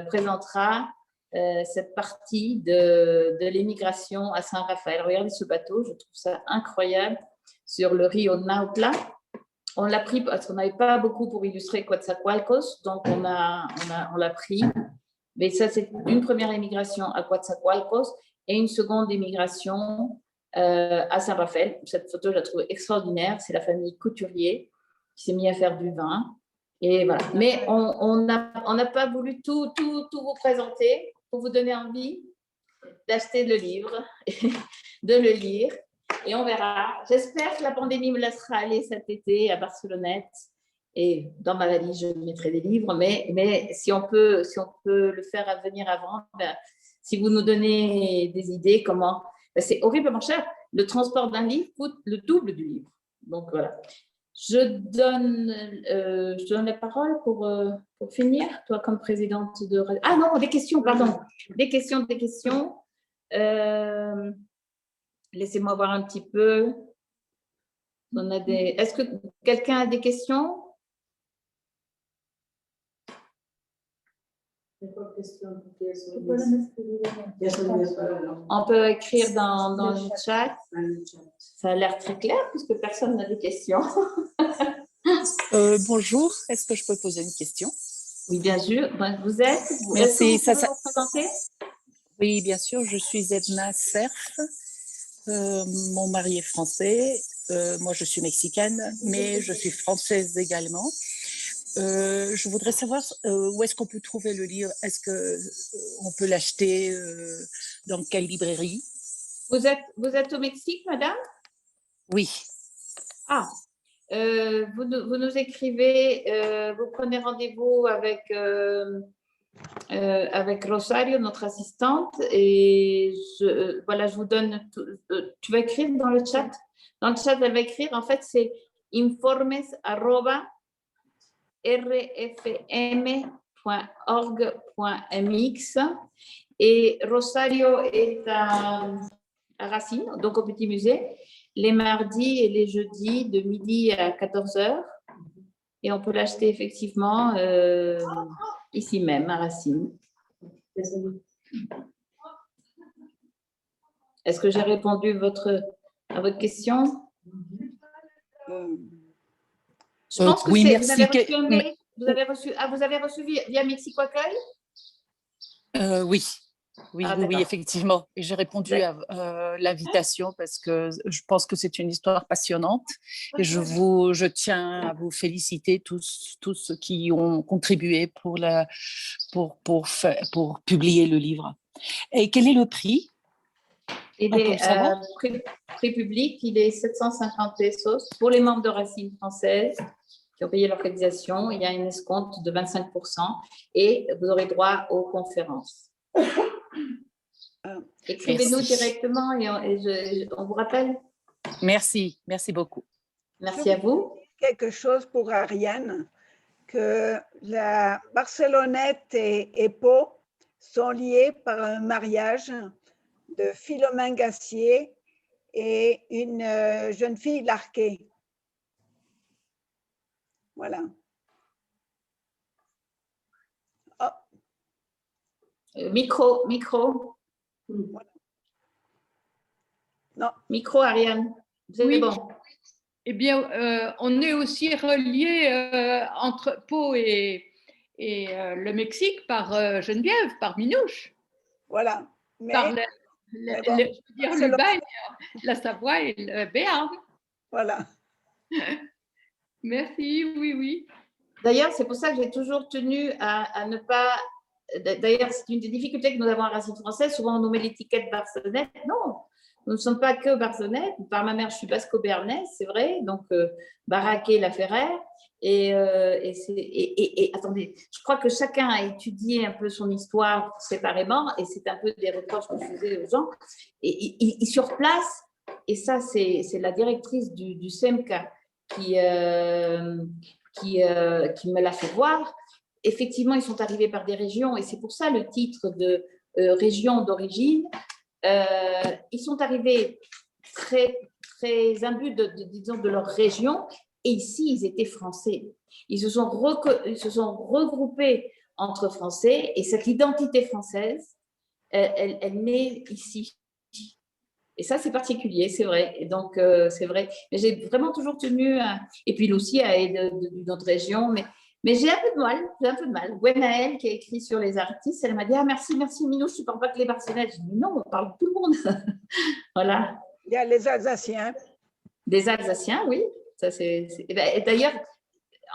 présentera cette partie de l'émigration à Saint-Raphaël. Regardez ce bateau, je trouve ça incroyable, sur le Rio Nautla. On l'a pris parce qu'on n'avait pas beaucoup pour illustrer Coatzacoalcos, donc on l'a pris. Mais ça, c'est une première émigration à Coatzacoalcos et une seconde émigration à Saint-Raphaël. Cette photo, je la trouve extraordinaire. C'est la famille Couturier qui s'est mis à faire du vin. Et voilà. Mais on n'a pas voulu tout vous présenter pour vous donner envie d'acheter le livre, de le lire. Et on verra. J'espère que la pandémie me laissera aller cet été à Barcelonnette. Et dans ma valise, je mettrai des livres. Mais si on peut le faire venir avant, ben, si vous nous donnez des idées, comment… Ben, c'est horriblement cher. Le transport d'un livre coûte le double du livre. Donc voilà. Je donne la parole pour finir, toi comme présidente de… Ah non, des questions, pardon. Des questions. Laissez-moi voir un petit peu. Est-ce que quelqu'un a des questions? On peut écrire dans le chat. Ça a l'air très clair puisque personne n'a de questions. Bonjour, est-ce que je peux poser une question? Oui, bien sûr. Vous êtes? Merci. Est-ce que vous pouvez vous présenter? Oui, bien sûr, je suis Edna Cerf. Mon mari est français. Moi, je suis mexicaine, mais je suis française également. Je voudrais savoir où est-ce qu'on peut trouver le livre. Est-ce qu'on peut l'acheter dans quelle librairie? Vous êtes au Mexique, madame? Oui. Ah, vous nous écrivez, vous prenez rendez-vous avec Rosario, notre assistante, et voilà, je vous donne, tu vas écrire dans le chat? Dans le chat, elle va écrire, en fait, c'est informes@rfm.org.mx et Rosario est à Racine, donc au Petit Musée, les mardis et les jeudis de midi à 14h. Et on peut l'acheter effectivement ici même, à Racine. Est-ce que j'ai répondu à votre question? Je pense que oui, vous merci. avez reçu un mail. Vous avez reçu via Mexico Accueil? Oui. Oui, Ah, oui, effectivement. Et j'ai répondu à l'invitation parce que je pense que c'est une histoire passionnante et je tiens à vous féliciter tous ceux qui ont contribué pour publier le livre. Et quel est le prix? Il est prix public, il est 750 pesos pour les membres de Racine française qui ont payé l'organisation. Il y a une escompte de 25% et vous aurez droit aux conférences. Écrivez-nous directement et on vous rappelle. Merci beaucoup. Merci à vous. Quelque chose pour Ariane, que la Barcelonnette et Pau sont liées par un mariage de Philomène Gassier et une jeune fille Larquet. Voilà. Oh. Micro. Voilà. Non. Micro, Ariane. Vous avez Oui. bon. Eh bien, on est aussi relié entre Pau et le Mexique par Geneviève, par Minouche, Voilà. par Mais bon, je veux dire, c'est l'Ubagne, la Savoie et le Béarn. voilà. Merci, oui, oui. D'ailleurs, c'est pour ça que j'ai toujours tenu à ne pas. D'ailleurs, c'est une des difficultés que nous avons à Racine française. Souvent, on nous met l'étiquette Barcelonnette. Non, nous ne sommes pas que Barcelonnette. Par ma mère, je suis basco-béarnaise, c'est vrai. Donc, Baraquet, La Ferraire. Et attendez, je crois que chacun a étudié un peu son histoire séparément. Et c'est un peu des reproches que je faisais aux gens. Et sur place, et ça, c'est la directrice du SEMCA qui me l'a fait voir. Effectivement, ils sont arrivés par des régions et c'est pour ça le titre de région d'origine. Ils sont arrivés très, très imbus disons, de leur région et ici, ils étaient français. Ils se sont regroupés entre français et cette identité française, elle naît ici. Et ça, c'est particulier, c'est vrai. Et donc, c'est vrai. Mais j'ai vraiment toujours tenu, et puis aussi à d'une autre région, mais j'ai un peu de mal, Gwenaëlle, qui a écrit sur les artistes, elle m'a dit, ah merci, Minouche, tu ne parles pas que les Barcelonais. Je dis, mais non, on parle de tout le monde. Voilà. Il y a les Alsaciens. Des Alsaciens, oui. Ça, et d'ailleurs,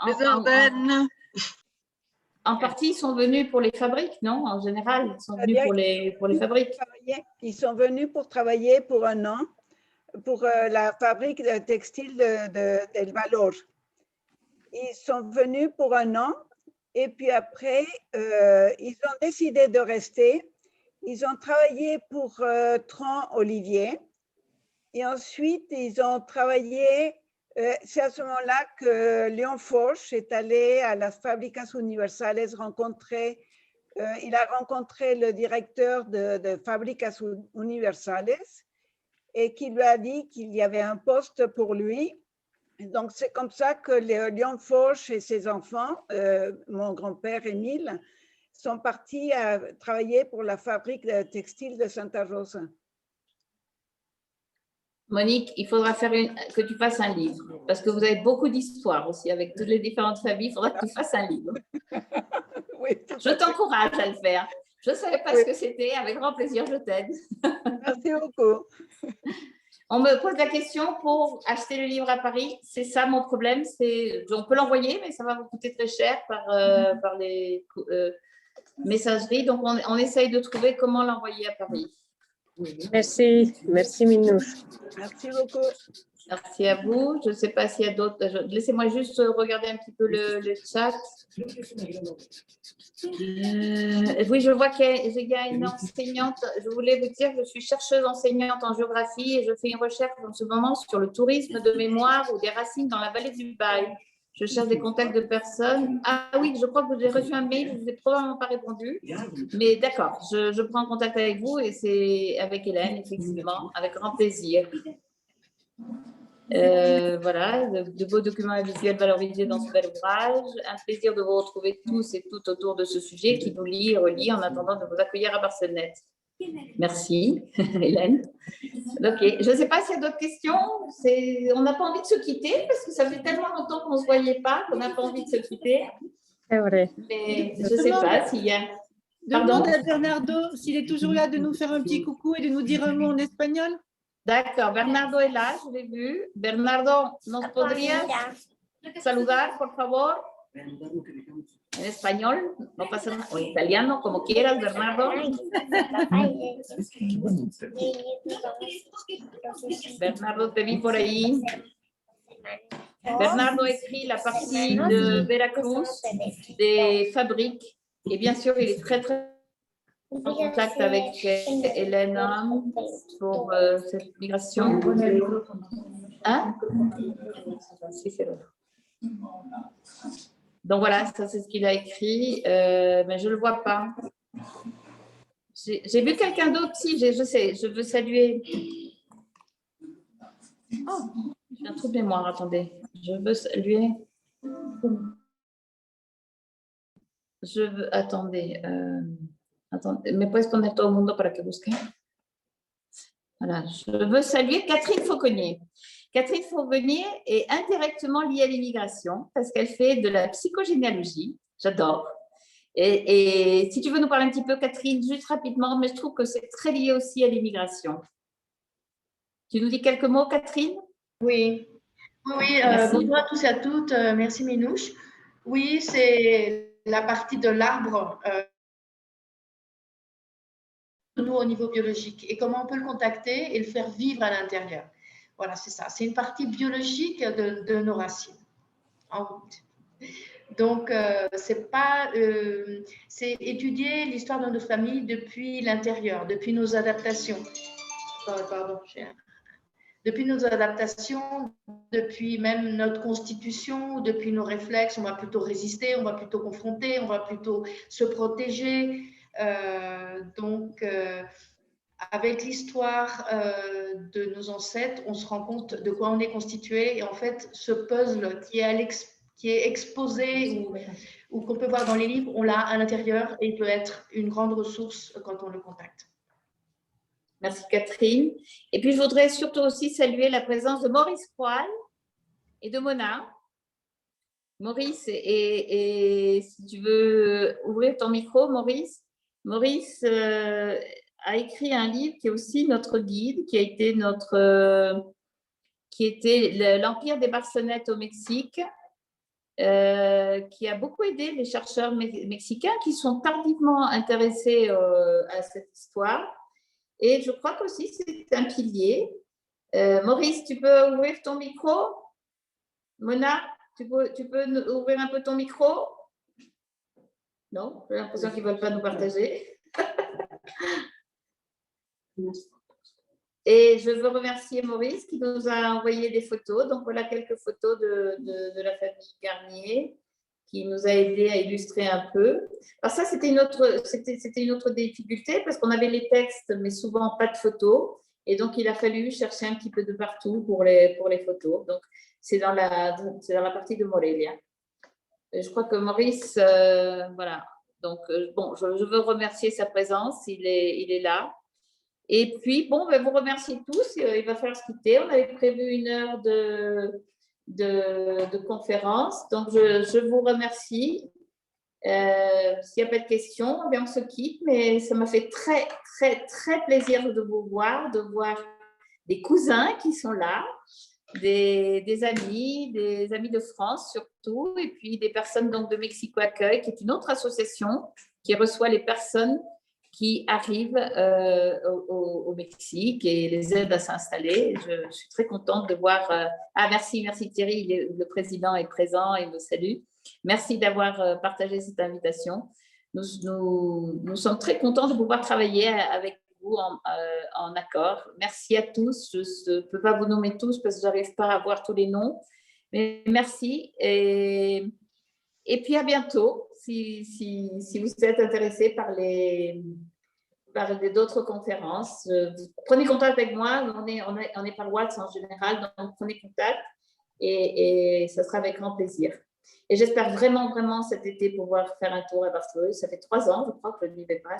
Les Ardennes. En partie, ils sont venus pour les fabriques, non? En général, ils sont venus pour les fabriques. Ils sont venus pour travailler pour un an pour la fabrique de textile del Valor. Ils sont venus pour un an et puis après, ils ont décidé de rester. Ils ont travaillé pour Tron Olivier et ensuite, ils ont travaillé. C'est à ce moment-là que Léon Foch est allé à las Fábricas Universales rencontrer. Il a rencontré le directeur de Fábricas Universales et qui lui a dit qu'il y avait un poste pour lui. Donc, c'est comme ça que Léon Foch et ses enfants, mon grand-père Émile, sont partis à travailler pour la fabrique de textile de Santa Rosa. Monique, il faudra que tu fasses un livre, parce que vous avez beaucoup d'histoires aussi avec toutes les différentes familles. Il faudra que tu fasses un livre. Oui, je t'encourage à le faire. Je ne savais pas ce que c'était. Avec grand plaisir, je t'aide. Merci beaucoup. On me pose la question pour acheter le livre à Paris. C'est ça mon problème. On peut l'envoyer, mais ça va vous coûter très cher par les messageries. Donc, on essaye de trouver comment l'envoyer à Paris. Merci Minouche. Merci beaucoup. Merci à vous. Je ne sais pas s'il y a d'autres. Laissez-moi juste regarder un petit peu le chat. Oui, je vois qu'il y a une enseignante. Je voulais vous dire que je suis chercheuse enseignante en géographie et je fais une recherche en ce moment sur le tourisme de mémoire ou des racines dans la vallée du Bail. Je cherche des contacts de personnes. Ah oui, je crois que j'ai reçu un mail, je ne vous ai probablement pas répondu. Mais d'accord, je prends contact avec vous et c'est avec Hélène, effectivement, avec grand plaisir. Voilà, de beaux documents visuels valorisés dans ce bel ouvrage. Un plaisir de vous retrouver tous et toutes autour de ce sujet qui nous lie et relie en attendant de vous accueillir à Barcelonnette. Merci, Hélène. Ok, je ne sais pas s'il y a d'autres questions. On n'a pas envie de se quitter parce que ça fait tellement longtemps qu'on ne se voyait pas qu'on n'a pas envie de se quitter. C'est vrai. Mais je ne sais pas s'il y a… Demande à Bernardo s'il est toujours là de nous faire un petit coucou et de nous dire un mot en espagnol. D'accord, Bernardo est là, je l'ai vu. Bernardo, ¿nos podrías saludar, por favor? En español, no pasa nada, o en italiano, como quieras, Bernardo. Bernardo, te vi por ahí. Bernardo écrit la partie de Veracruz, des fabriques. Et bien sûr, il est très, très en contact avec Hélène pour cette migration. Hein? Si, c'est l'autre. Donc voilà, ça c'est ce qu'il a écrit, mais je ne le vois pas. J'ai vu quelqu'un d'autre, si, je sais, je veux saluer. Oh, j'ai un trou de mémoire, attendez. Je veux saluer. Attendez, ¿me puedes poner todo el mundo para que busque? Voilà, je veux saluer Catherine Fauconnier. Catherine Fauconnier est indirectement liée à l'immigration parce qu'elle fait de la psychogénéalogie. J'adore. Et si tu veux nous parler un petit peu, Catherine, juste rapidement, mais je trouve que c'est très lié aussi à l'immigration. Tu nous dis quelques mots, Catherine? Oui, bonjour à tous et à toutes. Merci, Minouche. Oui, c'est la partie de l'arbre, nous, au niveau biologique, et comment on peut le contacter et le faire vivre à l'intérieur. Voilà, c'est ça. C'est une partie biologique de nos racines. En route. Donc, c'est étudier l'histoire de notre famille depuis l'intérieur, depuis nos adaptations. Depuis nos adaptations, depuis même notre constitution, depuis nos réflexes, on va plutôt résister, on va plutôt confronter, on va plutôt se protéger. Avec l'histoire de nos ancêtres, on se rend compte de quoi on est constitué. Et en fait, ce puzzle qui est exposé ou qu'on peut voir dans les livres, on l'a à l'intérieur et il peut être une grande ressource quand on le contacte. Merci Catherine. Et puis, je voudrais surtout aussi saluer la présence de Maurice Poil et de Mona. Maurice, et si tu veux ouvrir ton micro, Maurice. Maurice a écrit un livre qui est aussi notre guide, qui était l'Empire des Barcenettes au Mexique, qui a beaucoup aidé les chercheurs mexicains qui sont tardivement intéressés à cette histoire. Et je crois qu'aussi c'est un pilier. Maurice, tu peux ouvrir ton micro? Mona, tu peux ouvrir un peu ton micro? Non, j'ai l'impression qu'ils ne veulent pas nous partager. Et je veux remercier Maurice qui nous a envoyé des photos. Donc voilà quelques photos de la famille Garnier qui nous a aidé à illustrer un peu. Alors ça, c'était une autre difficulté parce qu'on avait les textes, mais souvent pas de photos. Et donc, il a fallu chercher un petit peu de partout pour les photos. Donc, c'est dans la partie de Morelia. Et je crois que Maurice, voilà. Donc, bon, je veux remercier sa présence. Il est là. Et puis, bon, ben, vous remercier tous. Il va falloir se quitter. On avait prévu 1 heure de conférence. Donc, je vous remercie. S'il n'y a pas de questions, on se quitte. Mais ça m'a fait très, très, très plaisir de vous voir, de voir des cousins qui sont là, des amis de France surtout, et puis des personnes donc, de Mexico Accueil, qui est une autre association qui reçoit les personnes qui arrivent au Mexique et les aide à s'installer. Je suis très contente de voir… merci Thierry, le président est présent et me salue. Merci d'avoir partagé cette invitation. Nous sommes très contents de pouvoir travailler avec vous en accord. Merci à tous. Je ne peux pas vous nommer tous parce que je n'arrive pas à voir tous les noms. Mais merci. Et puis à bientôt. Si vous êtes intéressés par d'autres conférences, prenez contact avec moi. On est par WhatsApp en général, donc prenez contact et ça sera avec grand plaisir. Et j'espère vraiment, vraiment cet été pouvoir faire un tour à Barcelone. Ça fait 3 ans, je crois, que je n'y vais pas.